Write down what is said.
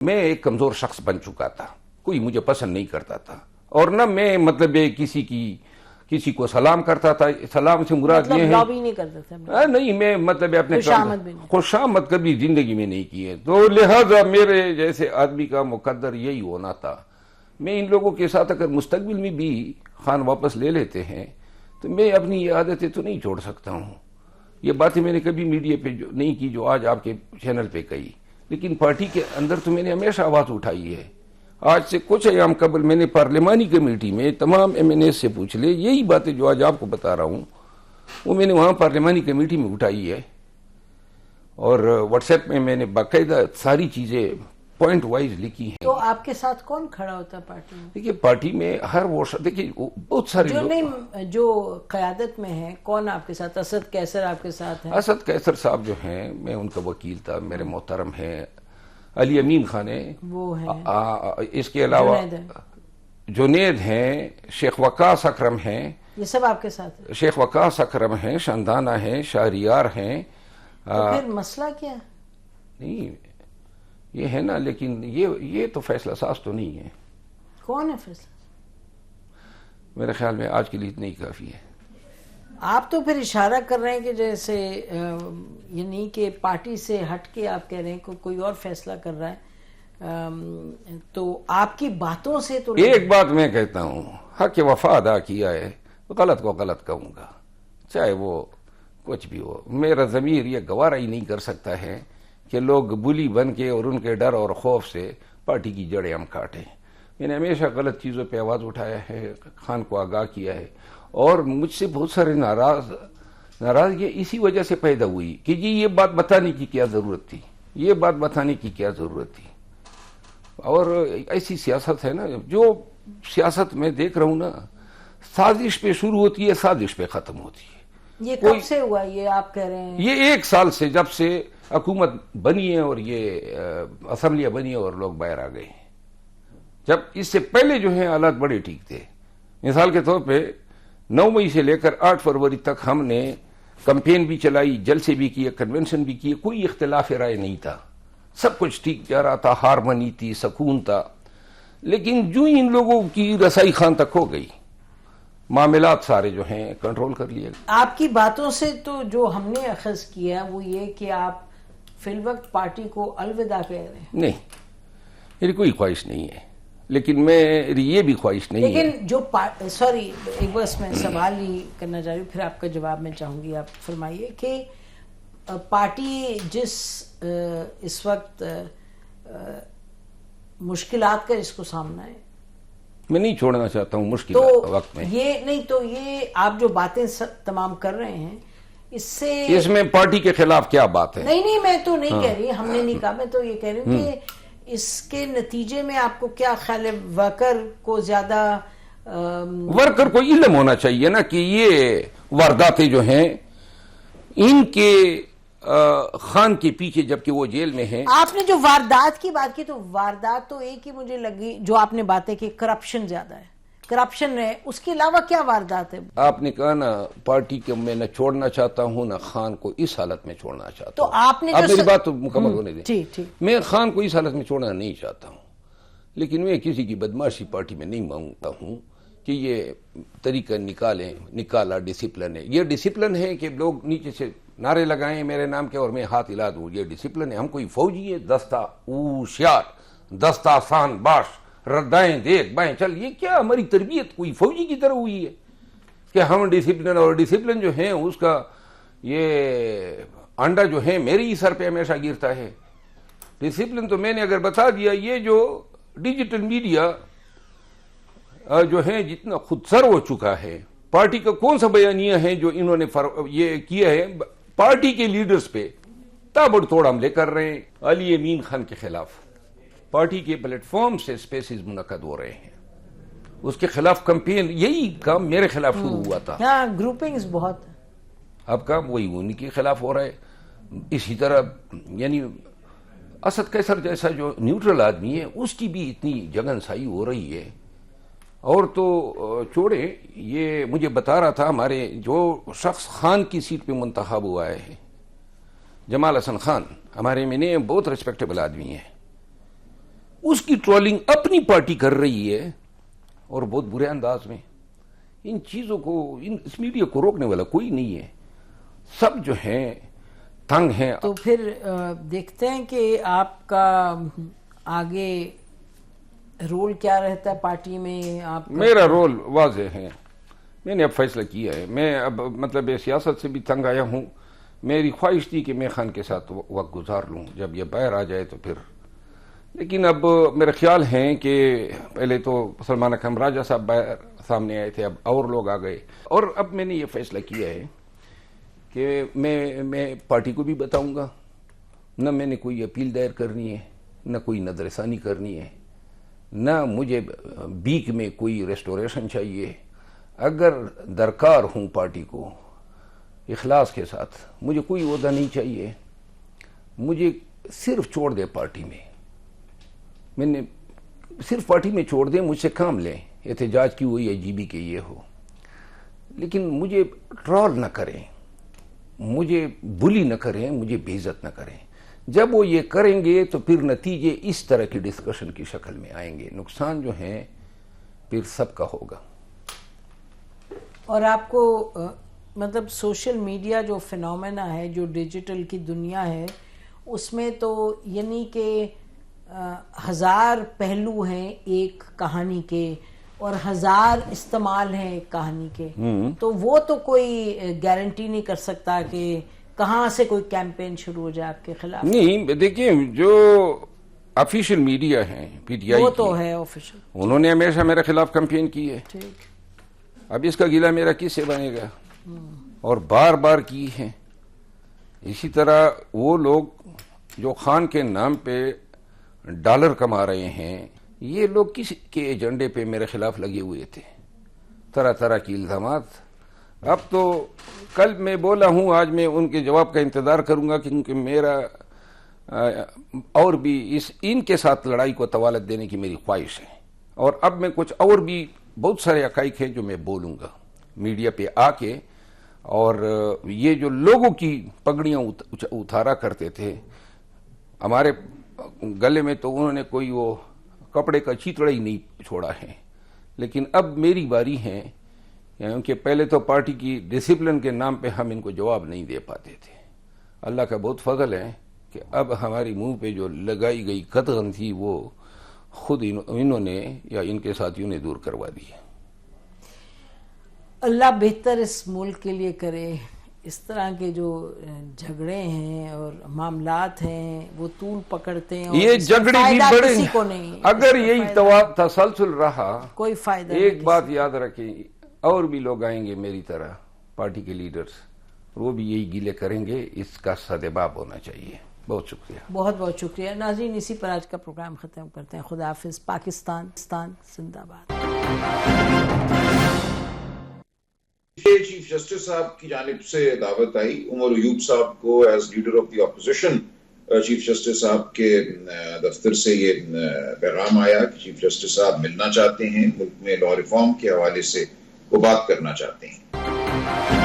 میں ایک کمزور شخص بن چکا تھا، کوئی مجھے پسند نہیں کرتا تھا، اور نہ میں کسی کو سلام کرتا تھا. سلام سے مراد یہ ہے لابی نہیں کرتا تھا. نہیں، میں اپنے خوش آمد کبھی زندگی میں نہیں کی ہے. تو لہذا میرے جیسے آدمی کا مقدر یہی ہونا تھا. میں ان لوگوں کے ساتھ اگر مستقبل میں بھی خان واپس لے لیتے ہیں تو میں اپنی یہ عادتیں تو نہیں چھوڑ سکتا ہوں. یہ باتیں میں نے کبھی میڈیا پہ نہیں کی جو آج آپ کے چینل پہ کہی، لیکن پارٹی کے اندر تو میں نے ہمیشہ آواز اٹھائی ہے. آج سے کچھ ایام قبل میں نے پارلیمانی کمیٹی میں تمام ایم این اے سے پوچھ لے، یہی باتیں جو آج آپ کو بتا رہا ہوں وہ میں نے وہاں پارلیمانی کمیٹی میں اٹھائی ہے، اور واٹس ایپ میں نے باقاعدہ ساری چیزیں پوائنٹ وائز لکھی ہیں. تو آپ کے ساتھ کون کھڑا ہوتا ہے پارٹی میں؟ دیکھیے پارٹی میں ہر وہ دیکھیے بہت سارے لوگ جو قیادت میں ہیں، کون آپ کے ساتھ؟ اسد قیصر آپ کے ساتھ ہیں؟ اسد قیصر صاحب جو ہیں، میں ان کا وکیل تھا، میرے محترم ہیں. علی امین خان ہیں، وہ ہیں. اس کے علاوہ جنید ہیں، شیخ وقاص اکرم ہیں. یہ سب آپ کے ساتھ ہیں؟ شیخ وقاص اکرم ہیں، شاندانہ ہیں، شہریار ہیں. تو پھر مسئلہ کیا؟ نہیں یہ ہے نا، لیکن یہ تو فیصلہ ساز تو نہیں ہے. کون ہے فیصلہ؟ میرے خیال میں آج کے لیے اتنا ہی کافی ہے. آپ تو پھر اشارہ کر رہے ہیں کہ جیسے یعنی کہ پارٹی سے ہٹ کے آپ کہہ رہے ہیں کہ کوئی اور فیصلہ کر رہا ہے، تو آپ کی باتوں سے تو ایک بات میں کہتا ہوں، حق وفا ادا کیا ہے، غلط کو غلط کہوں گا، چاہے وہ کچھ بھی ہو. میرا ضمیر یہ گوارا ہی نہیں کر سکتا ہے کہ لوگ بلی بن کے اور ان کے ڈر اور خوف سے پارٹی کی جڑیں ہم کاٹیں. میں نے ہمیشہ غلط چیزوں پہ آواز اٹھایا ہے، خان کو آگاہ کیا ہے، اور مجھ سے بہت سارے ناراضگی اسی وجہ سے پیدا ہوئی کہ جی یہ بات بتانے کی کیا ضرورت تھی، یہ بات بتانے کی کیا ضرورت تھی. اور ایسی سیاست ہے نا، جو سیاست میں دیکھ رہا ہوں نا، سازش پہ شروع ہوتی ہے، سازش پہ ختم ہوتی ہے. یہ کب سے ہوا یہ آپ کہہ رہے ہیں؟ یہ 1 سال سے، جب سے حکومت بنی ہے اور یہ اسمبلیاں بنی ہیں اور لوگ باہر آ گئے ہیں. جب اس سے پہلے جو ہیں حالات بڑے ٹھیک تھے. مثال کے طور پہ 9 مئی سے لے کر 8 فروری تک ہم نے کمپین بھی چلائی، جلسے بھی کیے، کنونشن بھی کیے، کوئی اختلاف رائے نہیں تھا، سب کچھ ٹھیک جا رہا تھا، ہارمنی تھی، سکون تھا. لیکن جو ان لوگوں کی رسائی خان تک ہو گئی، معاملات سارے جو ہیں کنٹرول کر لیے. آپ کی باتوں سے تو جو ہم نے اخذ کیا وہ یہ کہ آپ فی الوقت پارٹی کو الوداع کہہ رہے ہیں. نہیں، میری کوئی خواہش نہیں ہے، لیکن میری یہ بھی خواہش نہیں ہے. لیکن جو سوری ایک بس میں سوال ہی کرنا چاہ رہی ہوں، پھر آپ کا جواب میں چاہوں گی. آپ فرمائیے کہ پارٹی جس اس وقت مشکلات کا اس کو سامنا ہے، میں نہیں چھوڑنا چاہتا ہوں مشکل وقت میں. یہ نہیں تو یہ آپ جو باتیں تمام کر رہے ہیں اس میں پارٹی کے خلاف کیا بات ہے؟ نہیں میں تو نہیں کہہ رہی، ہم نے نہیں کہا. میں تو یہ کہہ رہی ہوں کہ اس کے نتیجے میں آپ کو کیا خیال ہے؟ ورکر کو زیادہ ورکر کو علم ہونا چاہیے نا کہ یہ وارداتیں جو ہیں ان کے خان کے پیچھے، جبکہ وہ جیل میں ہیں. آپ نے جو واردات کی بات کی تو واردات تو ایک ہی مجھے لگی جو آپ نے باتیں کی، کرپشن زیادہ ہے، کرپشن ہے. اس کے علاوہ کیا واردات ہے؟ آپ نے کہا نا پارٹی کو میں نہ چھوڑنا چاہتا ہوں نہ خان کو اس حالت میں چھوڑنا چاہتا ہوں. تو آپ نے میری بات تو مکمل ہونے دیں. ٹھیک میں خان کو اس حالت میں چھوڑنا نہیں چاہتا ہوں، لیکن میں کسی کی بدماشی پارٹی میں نہیں مانگتا ہوں کہ یہ طریقہ نکالا ڈسپلن ہے. یہ ڈسپلن ہے کہ لوگ نیچے سے نعرے لگائیں میرے نام کے اور میں ہاتھ ہلا دوں، یہ ڈسپلن ہے. ہم کوئی فوجی ہے دستہ اوشیار، دستہ آسان باش، ردائیں دیکھ بائیں چل، یہ کیا ہماری تربیت کوئی فوجی کی طرح ہوئی ہے کہ ہم ڈسپلن؟ اور ڈسپلن جو ہے اس کا یہ انڈا جو ہے میرے ہی سر پہ ہمیشہ گرتا ہے. ڈسپلن تو میں نے اگر بتا دیا، یہ جو ڈیجیٹل میڈیا جو ہے جتنا خود سر ہو چکا ہے، پارٹی کا کون سا بیانیہ ہے جو انہوں نے یہ کیا ہے پارٹی کے لیڈرز پہ تابڑ توڑ حملے کر رہے ہیں. علی امین خان کے خلاف پارٹی کے پلیٹ فارم سے سپیسز منعقد ہو رہے ہیں، اس کے خلاف کمپین، یہی کام میرے خلاف شروع ہوا تھا. ہاں گروپنگز بہت، اب کام وہی ان کے خلاف ہو رہا ہے. اسی طرح یعنی اسد قیصر جیسا جو نیوٹرل آدمی ہے اس کی بھی اتنی جگن سائی ہو رہی ہے. اور تو چھوڑے، یہ مجھے بتا رہا تھا ہمارے جو شخص خان کی سیٹ پہ منتخب ہوا ہے، جمال حسن خان، ہمارے میں نے بہت ریسپیکٹیبل آدمی ہے. اس کی ٹرولنگ اپنی پارٹی کر رہی ہے اور بہت برے انداز میں. ان چیزوں کو اس میڈیا کو روکنے والا کوئی نہیں ہے. سب جو ہیں تنگ ہیں. تو پھر دیکھتے ہیں کہ آپ کا آگے رول کیا رہتا ہے پارٹی میں. آپ میرا رول واضح ہے. میں نے اب فیصلہ کیا ہے. میں اب مطلب سیاست سے بھی تنگ آیا ہوں. میری خواہش تھی کہ میں خان کے ساتھ وقت گزار لوں جب یہ باہر آ جائے تو پھر. لیکن اب میرا خیال ہے کہ پہلے تو سلمان اکرم راجہ صاحب باہر سامنے آئے تھے, اب اور لوگ آ گئے, اور اب میں نے یہ فیصلہ کیا ہے کہ میں پارٹی کو بھی بتاؤں گا, نہ میں نے کوئی اپیل دائر کرنی ہے, نہ کوئی نظر ثانی کرنی ہے, نہ مجھے بیک میں کوئی ریسٹوریشن چاہیے. اگر درکار ہوں پارٹی کو اخلاص کے ساتھ, مجھے کوئی عہدہ نہیں چاہیے, مجھے صرف چھوڑ دے پارٹی میں نے صرف پارٹی میں چھوڑ دیں, مجھ سے کام لیں, احتجاج کی ہوئی ہے جی بی کے یہ ہو, لیکن مجھے ٹرول نہ کریں, مجھے بلی نہ کریں, مجھے بے عزت نہ کریں. جب وہ یہ کریں گے تو پھر نتیجے اس طرح کی ڈسکشن کی شکل میں آئیں گے. نقصان جو ہے پھر سب کا ہوگا. اور آپ کو مطلب سوشل میڈیا جو فینومینا ہے, جو ڈیجیٹل کی دنیا ہے, اس میں تو یعنی کہ 1000 پہلو ہیں ایک کہانی کے, اور 1000 استعمال ہیں ایک کہانی کے. تو وہ تو کوئی گارنٹی نہیں کر سکتا کہ کہاں سے کوئی کیمپین شروع ہو جائے آپ کے خلاف. نہیں, دیکھیں جو آفیشیل میڈیا ہیں پی ٹی آئی وہ تو ہے آفیشیل, انہوں نے ہمیشہ میرے خلاف کیمپین کی ہے. ٹھیک, اب اس کا گلہ میرا کس سے بنے گا, اور بار بار کی ہے. اسی طرح وہ لوگ جو خان کے نام پہ ڈالر کما رہے ہیں, یہ لوگ کس کے ایجنڈے پہ میرے خلاف لگے ہوئے تھے, طرح طرح کی الزامات. اب تو کل میں بولا ہوں, آج میں ان کے جواب کا انتظار کروں گا, کیونکہ میرا اور بھی ان کے ساتھ لڑائی کو طوالت دینے کی میری خواہش ہے. اور اب میں کچھ اور بھی بہت سارے حقائق ہیں جو میں بولوں گا میڈیا پہ آ کے. اور یہ جو لوگوں کی پگڑیاں اتارا کرتے تھے ہمارے گلے میں, تو انہوں نے کوئی وہ کپڑے کا چیتڑا ہی نہیں چھوڑا ہے. لیکن اب میری باری ہے, کیونکہ پہلے تو پارٹی کی ڈسپلن کے نام پہ ہم ان کو جواب نہیں دے پاتے تھے. اللہ کا بہت فضل ہے کہ اب ہماری منہ پہ جو لگائی گئی قدغن تھی وہ خود انہوں نے یا ان کے ساتھیوں نے دور کروا دی. اللہ بہتر اس ملک کے لیے کرے. اس طرح کے جو جھگڑے ہیں اور معاملات ہیں وہ طول پکڑتے ہیں, اور یہ جھگڑے بھی بڑے کسی کو نہیں. اگر یہی تسلسل رہا, کوئی فائدہ نہیں. ایک بات یاد رکھیں, اور بھی لوگ آئیں گے میری طرح, پارٹی کے لیڈرز, وہ بھی یہی گیلے کریں گے. اس کا سدباب ہونا چاہیے. بہت شکریہ. بہت بہت شکریہ. ناظرین, اسی پر آج کا پروگرام ختم کرتے ہیں. خدا حافظ. پاکستان زندہ باد. چیف جسٹس صاحب کی جانب سے دعوت آئی عمر ایوب صاحب کو as leader of the opposition. Chief justice صاحب کے دفتر سے یہ پیغام آیا کہ چیف جسٹس صاحب ملنا چاہتے ہیں, ملک میں لا ریفارم کے حوالے سے وہ بات کرنا چاہتے ہیں.